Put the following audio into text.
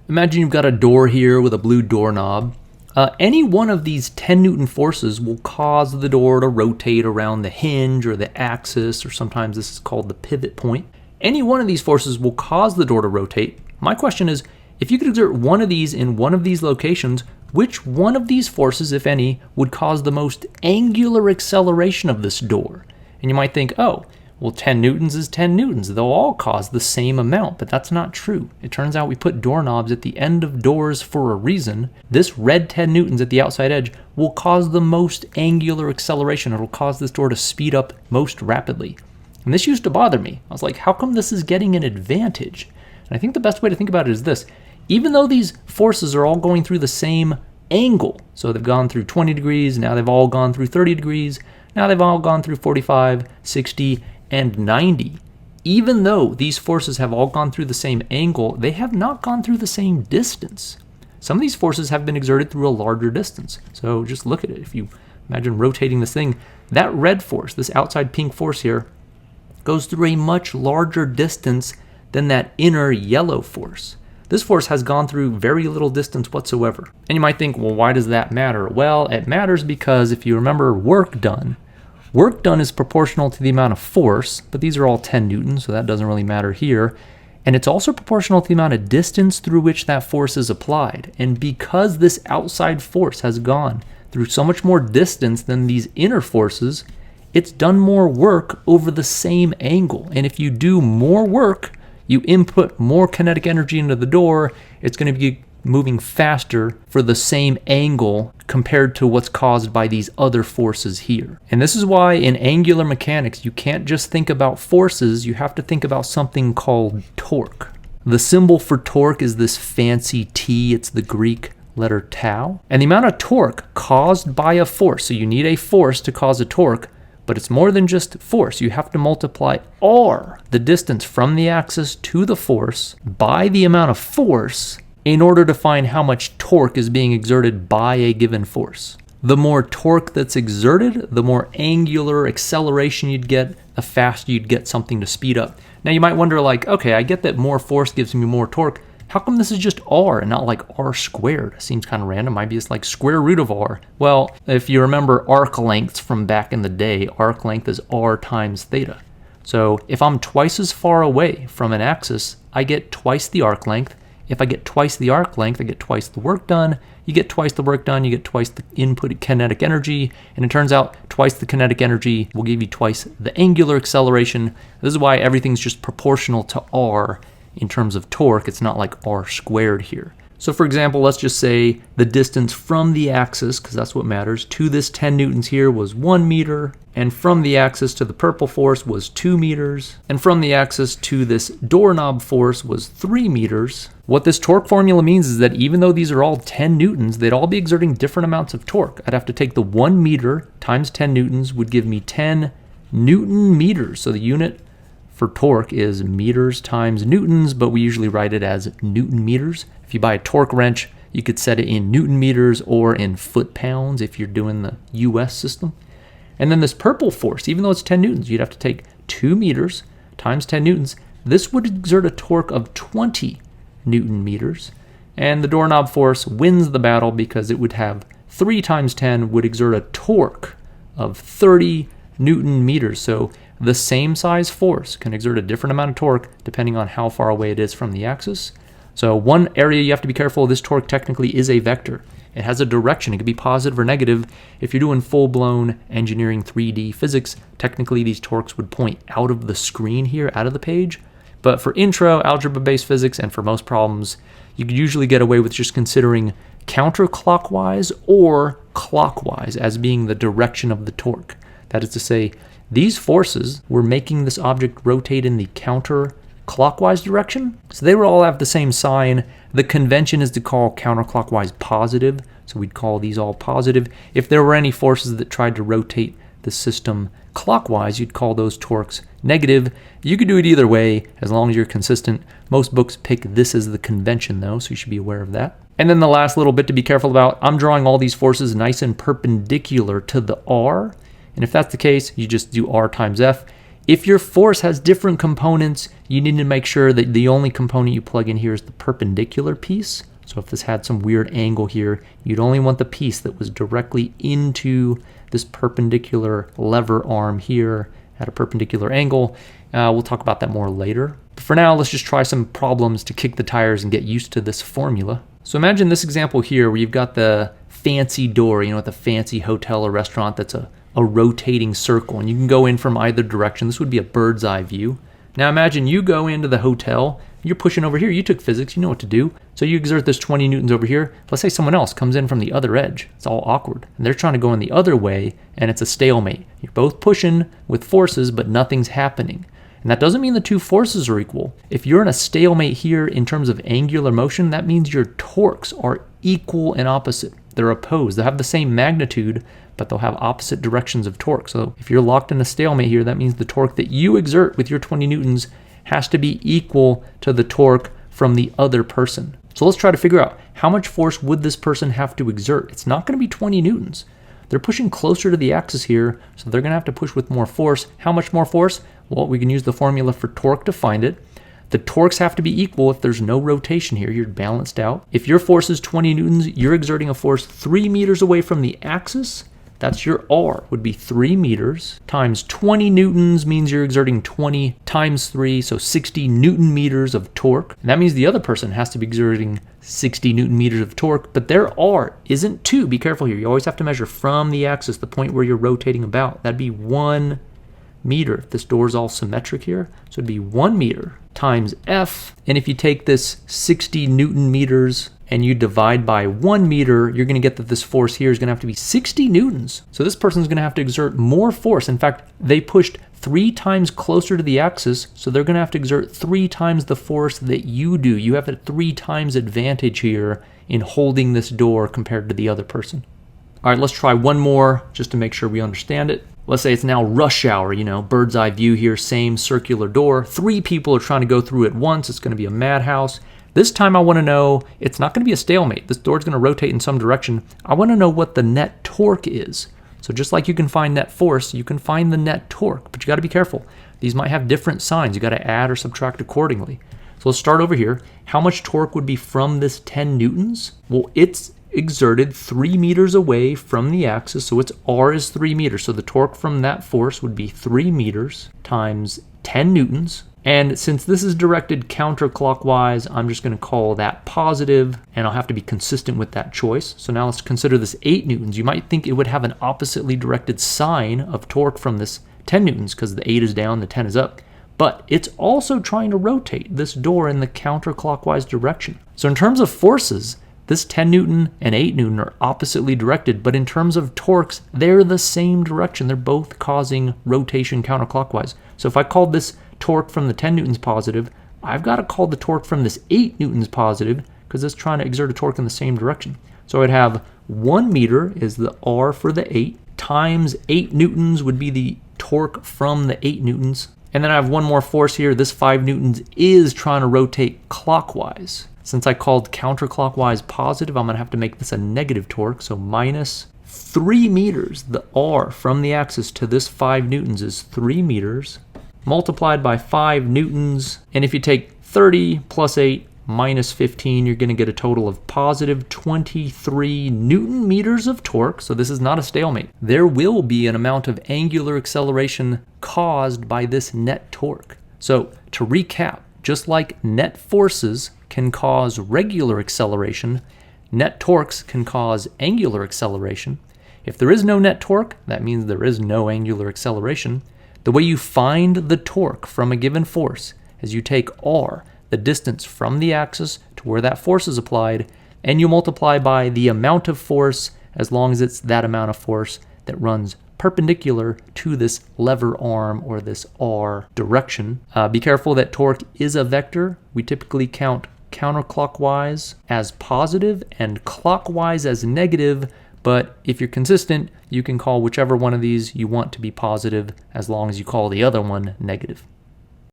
Imagine you've got a door here with a blue doorknob. Any one of these 10 Newton forces will cause the door to rotate around the hinge or the axis, or sometimes this is called the pivot point. Any one of these forces will cause the door to rotate. My question is, if you could exert one of these in one of these locations, which one of these forces, if any, would cause the most angular acceleration of this door? And you might think, oh, well, 10 newtons is 10 newtons. They'll all cause the same amount, but that's not true. It turns out we put doorknobs at the end of doors for a reason. This red 10 newtons at the outside edge will cause the most angular acceleration. It'll cause this door to speed up most rapidly. And this used to bother me. I was like, how come this is getting an advantage? And I think the best way to think about it is this. Even though these forces are all going through the same angle, so they've gone through 20 degrees, now they've all gone through 30 degrees, now they've all gone through 45, 60, and 90. Even though these forces have all gone through the same angle, they have not gone through the same distance. Some of these forces have been exerted through a larger distance. So just look at it. If you imagine rotating this thing, that red force, this outside pink force here, goes through a much larger distance than that inner yellow force. This force has gone through very little distance whatsoever. And you might think, well, why does that matter? Well, it matters because if you remember work done is proportional to the amount of force, but these are all 10 newtons, so that doesn't really matter here. And it's also proportional to the amount of distance through which that force is applied. And because this outside force has gone through so much more distance than these inner forces, it's done more work over the same angle. And if you do more work, you input more kinetic energy into the door, it's going to be moving faster for the same angle compared to what's caused by these other forces here. And this is why in angular mechanics, you can't just think about forces, you have to think about something called torque. The symbol for torque is this fancy T, it's the Greek letter tau. And the amount of torque caused by a force, so you need a force to cause a torque, but it's more than just force. You have to multiply r, the distance from the axis to the force, by the amount of force in order to find how much torque is being exerted by a given force. The more torque that's exerted, the more angular acceleration you'd get, the faster you'd get something to speed up. Now you might wonder, like, okay, I get that more force gives me more torque. How come this is just r and not like r squared? Seems kind of random. Maybe it's like square root of r. Well, if you remember arc lengths from back in the day, arc length is r times theta. So if I'm twice as far away from an axis, I get twice the arc length. If I get twice the arc length, I get twice the work done. You get twice the work done, you get twice the input kinetic energy. And it turns out twice the kinetic energy will give you twice the angular acceleration. This is why everything's just proportional to r. In terms of torque, it's not like r squared here. So for example, let's just say the distance from the axis, because that's what matters, to this 10 newtons here was 1 meter, and from the axis to the purple force was 2 meters, and from the axis to this doorknob force was 3 meters. What this torque formula means is that even though these are all 10 newtons, they'd all be exerting different amounts of torque. I'd have to take the 1 meter times 10 newtons would give me 10 newton meters. So the unit for torque is meters times newtons, but we usually write it as newton meters. If you buy a torque wrench, you could set it in newton meters or in foot pounds if you're doing the US system. And then this purple force, even though it's 10 newtons, you'd have to take 2 meters times 10 newtons. This would exert a torque of 20 newton meters. And the doorknob force wins the battle because it would have 3 times 10 would exert a torque of 30 newton meters. So the same size force can exert a different amount of torque depending on how far away it is from the axis. So one area you have to be careful of, this torque technically is a vector. It has a direction. It could be positive or negative. If you're doing full-blown engineering 3D physics, technically these torques would point out of the screen here, out of the page. But for intro, algebra-based physics, and for most problems, you could usually get away with just considering counterclockwise or clockwise as being the direction of the torque. That is to say, these forces were making this object rotate in the counterclockwise direction, so they would all have the same sign. The convention is to call counterclockwise positive, so we'd call these all positive. If there were any forces that tried to rotate the system clockwise, you'd call those torques negative. You could do it either way as long as you're consistent. Most books pick this as the convention though, so you should be aware of that. And then the last little bit to be careful about, I'm drawing all these forces nice and perpendicular to the R. And if that's the case, you just do R times F. If your force has different components, you need to make sure that the only component you plug in here is the perpendicular piece. So if this had some weird angle here, you'd only want the piece that was directly into this perpendicular lever arm here at a perpendicular angle. We'll talk about that more later. But for now, let's just try some problems to kick the tires and get used to this formula. So imagine this example here where you've got the fancy door, at the fancy hotel or restaurant that's a rotating circle, and you can go in from either direction. This would be a bird's eye view. Now imagine you go into the hotel, you're pushing over here, you took physics, you know what to do. So you exert this 20 newtons over here. Let's say someone else comes in from the other edge. It's all awkward. And they're trying to go in the other way, and it's a stalemate. You're both pushing with forces, but nothing's happening. And that doesn't mean the two forces are equal. If you're in a stalemate here in terms of angular motion, that means your torques are equal and opposite. They're opposed. They'll have the same magnitude, but they'll have opposite directions of torque. So if you're locked in a stalemate here, that means the torque that you exert with your 20 newtons has to be equal to the torque from the other person. So let's try to figure out how much force would this person have to exert. It's not going to be 20 newtons. They're pushing closer to the axis here, so they're going to have to push with more force. How much more force? Well, we can use the formula for torque to find it. The torques have to be equal if there's no rotation here. You're balanced out. If your force is 20 newtons, you're exerting a force 3 meters away from the axis. That's your R, would be 3 meters times 20 newtons means you're exerting 20 times 3, so 60 newton meters of torque. And that means the other person has to be exerting 60 newton meters of torque, but their R isn't 2. Be careful here. You always have to measure from the axis, the point where you're rotating about. That'd be 1 meter. If this door is all symmetric here, so it'd be 1 meter times F. And if you take this 60 newton meters and you divide by 1 meter, you're going to get that this force here is going to have to be 60 newtons. So this person's going to have to exert more force. In fact, they pushed 3 times closer to the axis, so they're going to have to exert 3 times the force that you do. You have a 3 times advantage here in holding this door compared to the other person. All right, let's try one more just to make sure we understand it. Let's say it's now rush hour, bird's eye view here, same circular door. 3 people are trying to go through at once. It's going to be a madhouse. This time I want to know, it's not going to be a stalemate. This door's going to rotate in some direction. I want to know what the net torque is. So just like you can find net force, you can find the net torque, but you got to be careful. These might have different signs. You got to add or subtract accordingly. So let's start over here. How much torque would be from this 10 newtons? Well, it's exerted 3 meters away from the axis, so its R is 3 meters. So the torque from that force would be 3 meters times 10 newtons. And since this is directed counterclockwise, I'm just going to call that positive, and I'll have to be consistent with that choice. So now let's consider this 8 newtons. You might think it would have an oppositely directed sign of torque from this 10 newtons because the 8 is down, the 10 is up. But it's also trying to rotate this door in the counterclockwise direction. So in terms of forces, this 10 newton and 8 newton are oppositely directed, but in terms of torques, they're the same direction. They're both causing rotation counterclockwise. So if I called this torque from the 10 newtons positive, I've got to call the torque from this 8 newtons positive because it's trying to exert a torque in the same direction. So I'd have 1 meter is the R for the 8 times 8 newtons would be the torque from the 8 newtons. And then I have one more force here. This 5 newtons is trying to rotate clockwise. Since I called counterclockwise positive, I'm going to have to make this a negative torque. So minus 3 meters. The R from the axis to this 5 newtons is 3 meters multiplied by 5 newtons. And if you take 30 plus 8 minus 15, you're going to get a total of positive 23 newton meters of torque. So this is not a stalemate. There will be an amount of angular acceleration caused by this net torque. So to recap, just like net forces can cause regular acceleration, net torques can cause angular acceleration. If there is no net torque, that means there is no angular acceleration. The way you find the torque from a given force is you take R, the distance from the axis to where that force is applied, and you multiply by the amount of force as long as it's that amount of force that runs perpendicular to this lever arm or this R direction. Be careful that torque is a vector. We typically count counterclockwise as positive and clockwise as negative, but if you're consistent, you can call whichever one of these you want to be positive as long as you call the other one negative.